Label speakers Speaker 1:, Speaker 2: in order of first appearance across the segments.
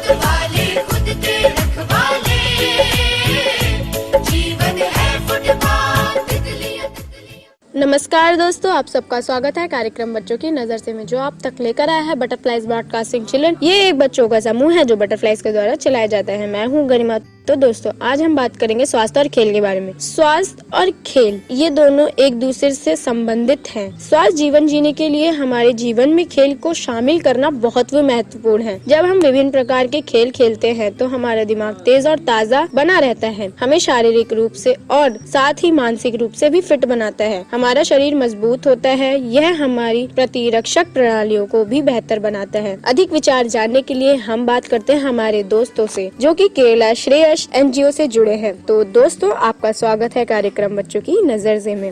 Speaker 1: वाले खुद के रखवाले, जीवन है फुटबॉल, तितलियां तितलियां।
Speaker 2: नमस्कार दोस्तों, आप सबका स्वागत है कार्यक्रम बच्चों की नजर से में, जो आप तक लेकर आया है बटरफ्लाइज ब्रॉडकास्टिंग चिल्ड्रन। ये एक बच्चों का समूह है जो बटरफ्लाइज के द्वारा चलाया जाता है। मैं हूँ गरिमा। तो दोस्तों, आज हम बात करेंगे स्वास्थ्य और खेल के बारे में। स्वास्थ्य और खेल ये दोनों एक दूसरे से संबंधित हैं। स्वास्थ्य जीवन जीने के लिए हमारे जीवन में खेल को शामिल करना बहुत महत्वपूर्ण है। जब हम विभिन्न प्रकार के खेल खेलते हैं तो हमारा दिमाग तेज और ताज़ा बना रहता है, हमें शारीरिक रूप से और साथ ही मानसिक रूप से भी फिट बनाता है। हमारा शरीर मजबूत होता है, यह हमारी प्रतिरक्षक प्रणालियों को भी बेहतर बनाता है। अधिक विचार जानने के लिए हम बात करते हैं हमारे दोस्तों से, जो कि केरला श्रेयस एनजीओ से जुड़े हैं। तो दोस्तों, आपका स्वागत है कार्यक्रम बच्चों की नजर से में।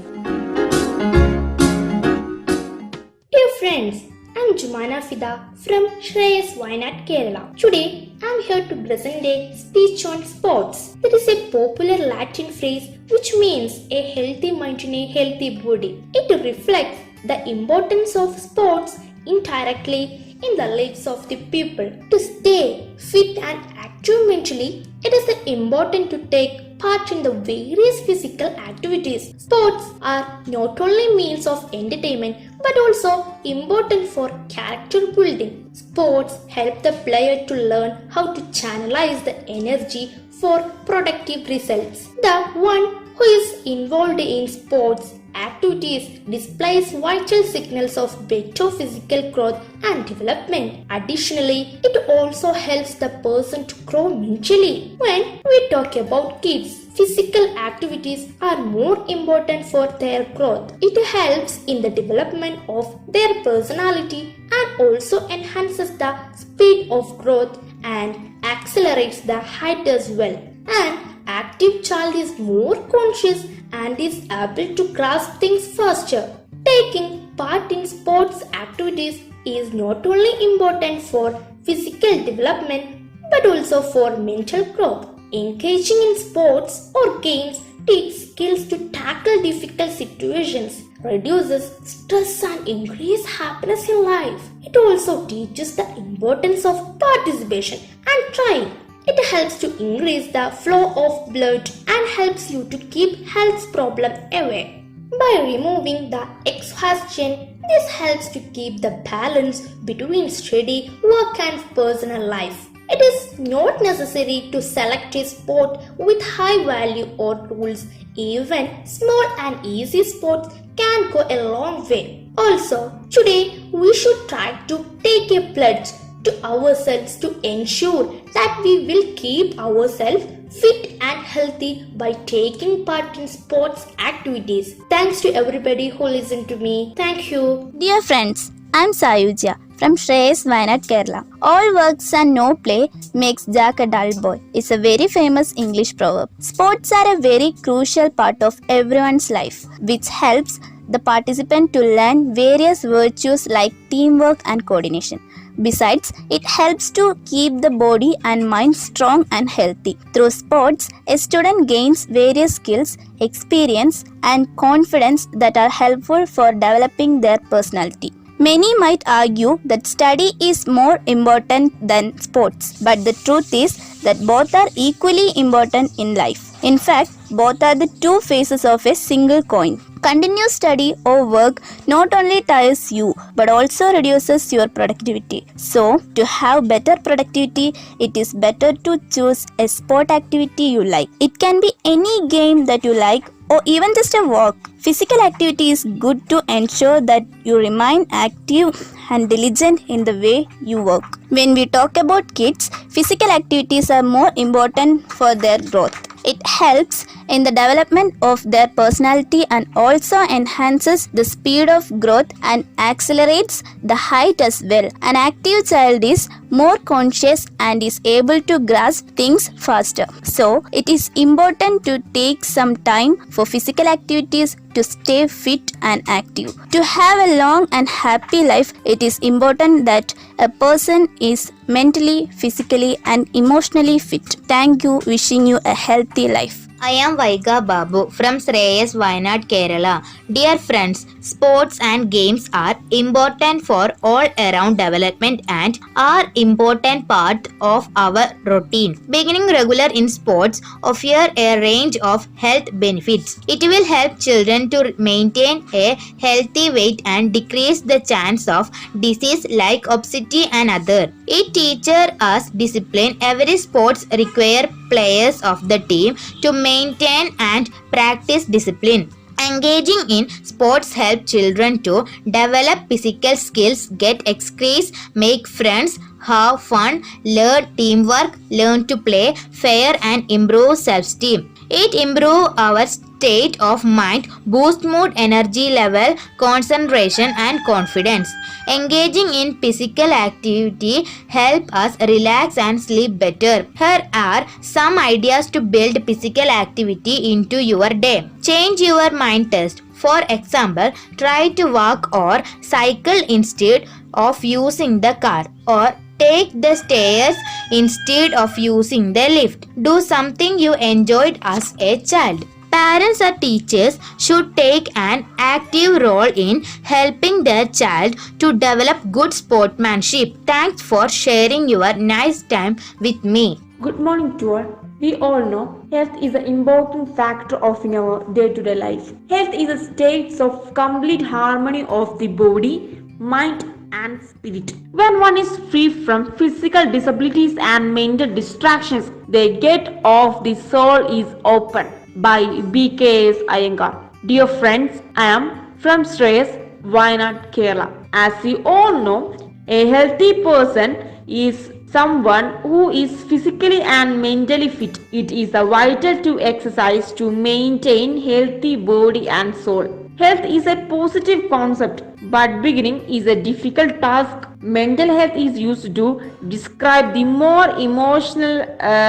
Speaker 3: Dear friends, I'm Jumana Fida from Shreyas Wayanad, Kerala. Today, I'm here to present a speech on sports. That is a popular Latin phrase which means a healthy mind in a healthy body. It reflects the importance of sports indirectly in the lives of the people. To stay fit and active mentally, it is important to take part in the various physical activities. Sports are not only means of entertainment but also important for character building. Sports help the player to learn how to channelize the energy for productive results. The one who is involved in sports activities displays vital signals of better physical growth and development. Additionally, it also helps the person to grow mentally. When we talk about kids, physical activities are more important for their growth. It helps in the development of their personality and also enhances the speed of growth and accelerates the height as well. An active child is more conscious and is able to grasp things faster. Taking part in sports activities is not only important for physical development but also for mental growth. Engaging in sports or games teaches skills to tackle difficult situations, reduces stress and increases happiness in life. It also teaches the importance of participation and trying. It helps to increase the flow of blood and helps you to keep health problems away. By removing the exhaustion, this helps to keep the balance between study, work and personal life. It is not necessary to select a sport with high value or rules. Even small and easy sports can go a long way. Also, today we should try to take a pledge to ourselves to ensure that we will keep ourselves fit and healthy by taking part in sports activities. Thanks to everybody who listened to me. Thank you.
Speaker 4: Dear friends, I'm Sayuja from Shreyas Wayanad, Kerala. All works and no play makes Jack a dull boy. It's a very famous English proverb. Sports are a very crucial part of everyone's life, which helps the participant to learn various virtues like teamwork and coordination. Besides, it helps to keep the body and mind strong and healthy. Through sports, a student gains various skills, experience, and confidence that are helpful for developing their personality. Many might argue that study is more important than sports, but the truth is that both are equally important in life. In fact, both are the two faces of a single coin. Continuous study or work not only tires you but also reduces your productivity. So, to have better productivity, it is better to choose a sport activity you like. It can be any game that you like or even just a walk. Physical activity is good to ensure that you remain active and diligent in the way you work. When we talk about kids, physical activities are more important for their growth. It helps in the development of their personality and also enhances the speed of growth and accelerates the height as well. An active child is more conscious and is able to grasp things faster. So, it is important to take some time for physical activities to stay fit and active. To have a long and happy life, it is important that a person is mentally, physically and emotionally fit. Thank you. Wishing you a healthy life.
Speaker 5: I am Vaiga Babu from Shreyas Wayanad, Kerala. Dear friends, sports and games are important for all around development and are important part of our routine. Beginning regular in sports offer a range of health benefits. It will help children to maintain a healthy weight and decrease the chance of disease like obesity and other. It teaches us discipline. Every sports require players of the team to maintain and practice discipline. Engaging in sports help children to develop physical skills, get exercise, make friends, have fun, learn teamwork, learn to play fair and improve self-esteem. It improves our state of mind, boost mood, energy level, concentration and confidence. Engaging in physical activity help us relax and sleep better. Here are some ideas to build physical activity into your day. Change your mind test. For example, try to walk or cycle instead of using the car, or take the stairs instead of using the lift. Do something you enjoyed as a child. Parents or teachers should take an active role in helping their child to develop good sportsmanship. Thanks for sharing your nice time with me.
Speaker 6: Good morning to all. We all know health is an important factor of in our day-to-day life. Health is a state of complete harmony of the body, mind and spirit. When one is free from physical disabilities and mental distractions, the gate of the soul is open. By B.K.S. Iyengar. Dear friends, I am from Shreyas, Wayanad, Kerala. As you all know, a healthy person is someone who is physically and mentally fit. It is vital to exercise to maintain healthy body and soul. Health is a positive concept, but beginning is a difficult task. Mental health is used to describe the more emotional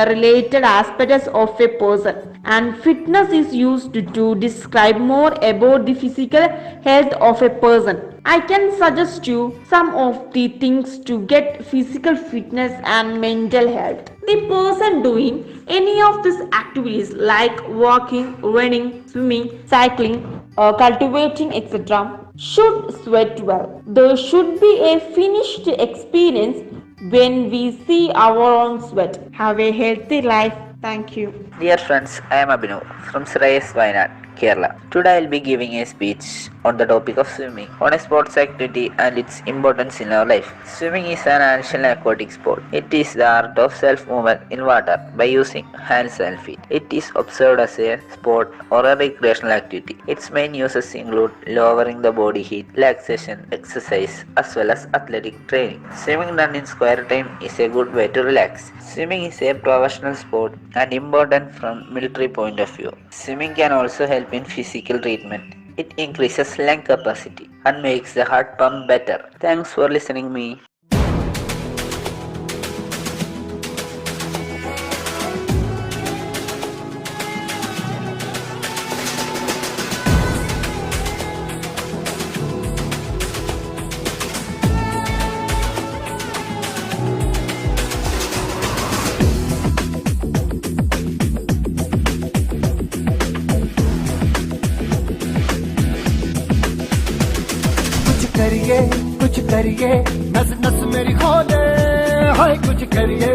Speaker 6: related aspects of a person, and fitness is used to describe more about the physical health of a person. I can suggest you some of the things to get physical fitness and mental health. The person doing any of these activities like walking, running, swimming, cycling, cultivating, etc. should sweat well. There should be a finished experience when we see our own sweat. Have a healthy life. Thank you.
Speaker 7: Dear friends, I am Abhinav from Shreyas, Wayanad, Kerala. Today I will be giving a speech on the topic of swimming, on a sports activity and its importance in our life. Swimming is an ancient aquatic sport. It is the art of self-movement in water by using hands and feet. It is observed as a sport or a recreational activity. Its main uses include lowering the body heat, relaxation, exercise, as well as athletic training. Swimming done in square time is a good way to relax. Swimming is a professional sport and important from military point of view. Swimming can also help in physical treatment. It increases lung capacity and makes the heart pump better. Thanks for listening me.
Speaker 8: कुछ करिए नस नस मेरी खोले हाय कुछ करिए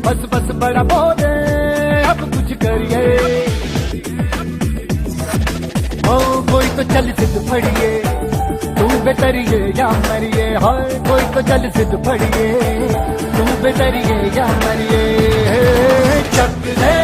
Speaker 8: बस बस बड़ा बोले अब कुछ करिए ओ कोई तो चल सिद्ध फड़िए तू बेतरिए या मरिए हाय कोई तो चल सिद्ध फड़िए तू बेतरिए या मरिए चक दे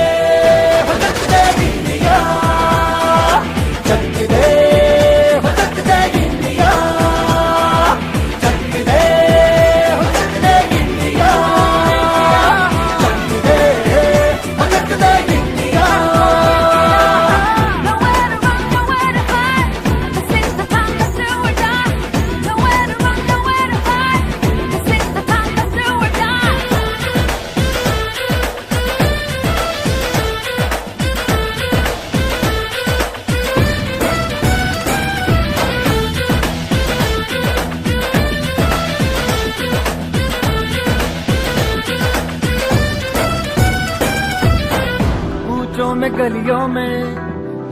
Speaker 8: गलियों में,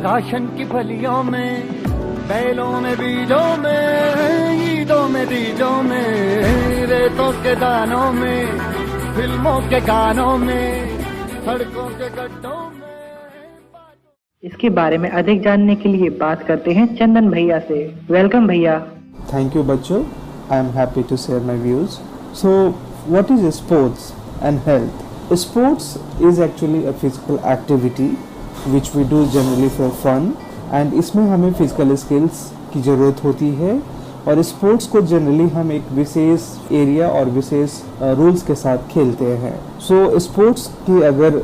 Speaker 8: राशन की फलियों में, बैलों में बीजों में, ईदों में बीजों में, रेतों के दानों में, फिल्मों के गानों में, सड़कों के गड्ढों में।
Speaker 9: इसके बारे में अधिक जानने के लिए बात करते हैं चंदन भैया से। वेलकम भैया।
Speaker 10: थैंक यू बच्चों, I am happy to share my views. So what is sports and health? Sports is actually a physical activity which we do generally for fun, and इसमें हमें physical skills की ज़रूरत होती है, और sports को generally हम एक विशेष एरिया और विशेष रूल्स के साथ खेलते हैं। सो स्पोर्ट्स की अगर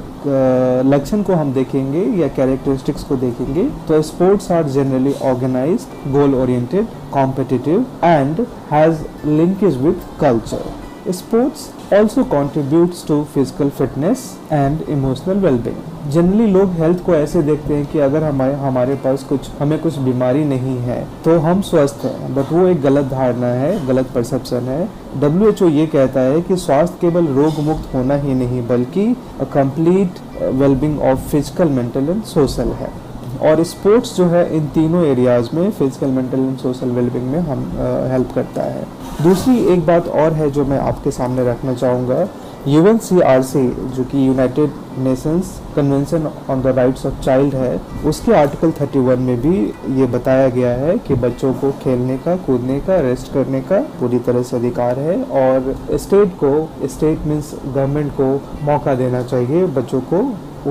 Speaker 10: लक्षण को हम देखेंगे या कैरेक्टरिस्टिक्स को देखेंगे तो sports are generally organised, goal oriented, competitive and has linkage with culture. Sports also contributes to physical fitness and emotional well-being. Generally लोग हेल्थ को ऐसे देखते हैं कि अगर हमारे पास हमें कुछ बीमारी नहीं है तो हम स्वस्थ हैं, बट वो एक गलत धारणा है, गलत परसेप्शन है. WHO ये कहता है कि स्वास्थ्य केवल रोग मुक्त होना ही नहीं बल्कि a complete wellbeing of physical, mental and social है. और स्पोर्ट्स जो है इन तीनों एरियाज में, physical, mental and social wellbeing में हम हेल्प करता है. दूसरी एक बात और है जो मैं आपके सामने रखना चाहूँगा. UNCRC जो कि United Nations convention on the rights of child है, उसके आर्टिकल 31 में भी ये बताया गया है कि बच्चों को खेलने का, कूदने का, रेस्ट करने का पूरी तरह से अधिकार है, और स्टेट मीन्स गवर्नमेंट को मौका देना चाहिए बच्चों को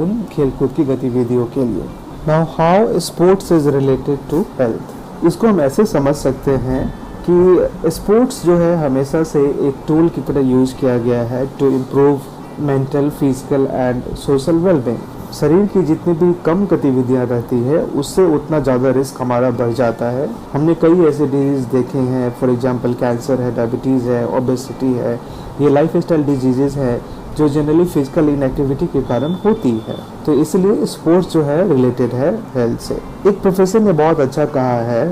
Speaker 10: उन खेलकूद की गतिविधियों के लिए. Now how sports is related to health? इसको हम ऐसे समझ सकते हैं कि स्पोर्ट्स जो है हमेशा से एक टूल की तरह यूज किया गया है to improve mental, physical and social wellbeing. शरीर की जितनी भी कम गतिविधियां रहती है उससे उतना ज़्यादा रिस्क हमारा बढ़ जाता है. हमने कई ऐसे डिजीज़ देखे हैं, फॉर एग्जांपल कैंसर है, डायबिटीज़ है, ओबेसिटी है, ये लाइफ स्टाइल डिजीज़ है जो जनरली फिजिकल इनएक्टिविटी के कारण होती है. तो इसलिए स्पोर्ट्स जो है रिलेटेड है हेल्थ से. एक प्रोफेसर ने बहुत अच्छा कहा है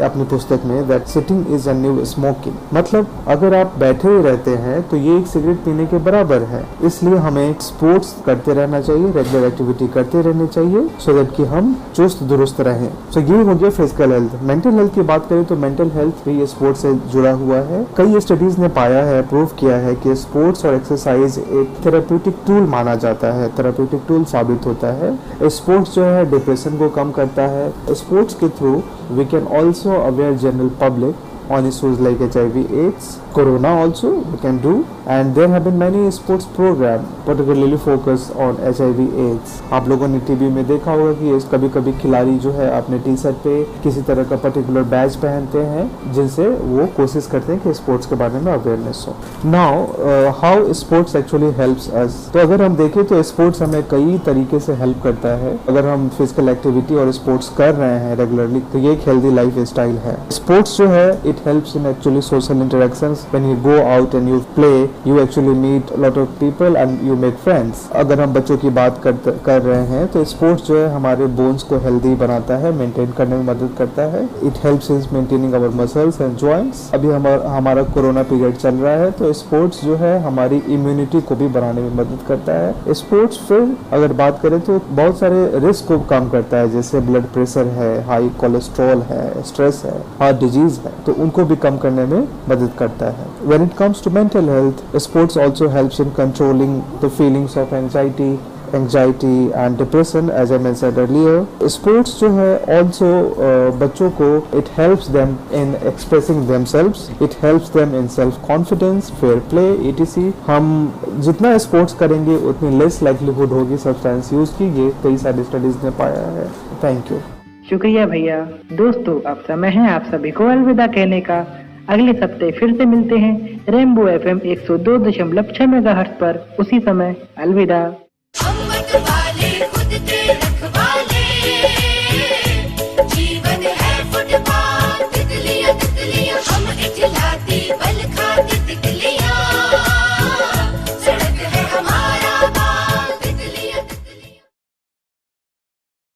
Speaker 10: अपनी पुस्तक में that sitting is a new smoking. मतलब अगर आप बैठे ही रहते हैं तो ये एक सिगरेट पीने के बराबर है. इसलिए हमें स्पोर्ट्स करते रहना चाहिए, रेगुलर एक्टिविटी करते रहनी चाहिए सो दैट कि हम चुस्त दुरुस्त रहें. सो ये हो गया फिजिकल हेल्थ. मेंटल हेल्थ की बात करें तो मेंटल हेल्थ भी स्पोर्ट्स से जुड़ा हुआ है. कई स्टडीज ने पाया है, प्रूव किया है कि स्पोर्ट्स और एक्सरसाइज एक थेराप्यूटिक टूल माना जाता है, थेराप्यूटिक टूल साबित होता है. स्पोर्ट्स जो है डिप्रेशन को कम करता है. स्पोर्ट्स के through we can also aware general public on issues like HIV, AIDS, Corona also we can do, and there have been many sports program particularly focused on HIV, AIDS. आप लोगों ने TV में देखा होगा कि कभी कभी खिलाड़ी जो है अपने टी शर्ट पे किसी तरह का पर्टिकुलर बैच पहनते हैं जिनसे वो कोशिश करते हैं कि स्पोर्ट्स के बारे में अवेयरनेस हो. Now how sports actually helps us. तो अगर हम देखें तो स्पोर्ट्स हमें कई तरीके से हेल्प करता है. अगर हम फिजिकल एक्टिविटी और स्पोर्ट्स कर रहे हैं रेगुलरली तो ये एक हेल्दी लाइफ स्टाइल है. स्पोर्ट्स जो है it helps in actually social interactions. When you go out and you play, you actually meet a lot of people and you make friends. अगर हम बच्चों की बात कर रहे हैं तो स्पोर्ट्स जो है हमारे बोन्स को हेल्दी बनाता है, मेंटेन करने में मदद करता है. It helps in maintaining our muscles and joints. अभी हमारा कोरोना पीरियड चल रहा है तो स्पोर्ट्स जो है हमारी इम्यूनिटी को भी बढ़ाने में मदद करता है. स्पोर्ट्स फिर अगर बात करें तो बहुत सारे रिस्क को कम करता है, जैसे ब्लड प्रेशर है, हाई कोलेस्ट्रॉल है, स्ट्रेस है, हार्ट डिजीज है, तो उनको भी कम करने में मदद करता है. When it comes to mental health, sports also helps in controlling the feelings of anxiety and depression, as I mentioned earlier. Sports जो है also बच्चों को it helps them in expressing themselves, it helps them in self confidence, fair play, etc. हम जितना sports करेंगे उतनी less likelihood होगी substance use की. ये कई सारी स्टडीज ने पाया है. Thank you.
Speaker 9: शुक्रिया भैया. दोस्तों अब समय है आप सभी को अलविदा कहने का. अगले हफ्ते फिर से मिलते हैं रेनबो FM 102.6 मेगाहर्ट्ज पर. उसी समय अलविदा.
Speaker 1: अमृत वाले खुद के रखवाले, जीवन है फुटबॉल, तितलियां तितलियां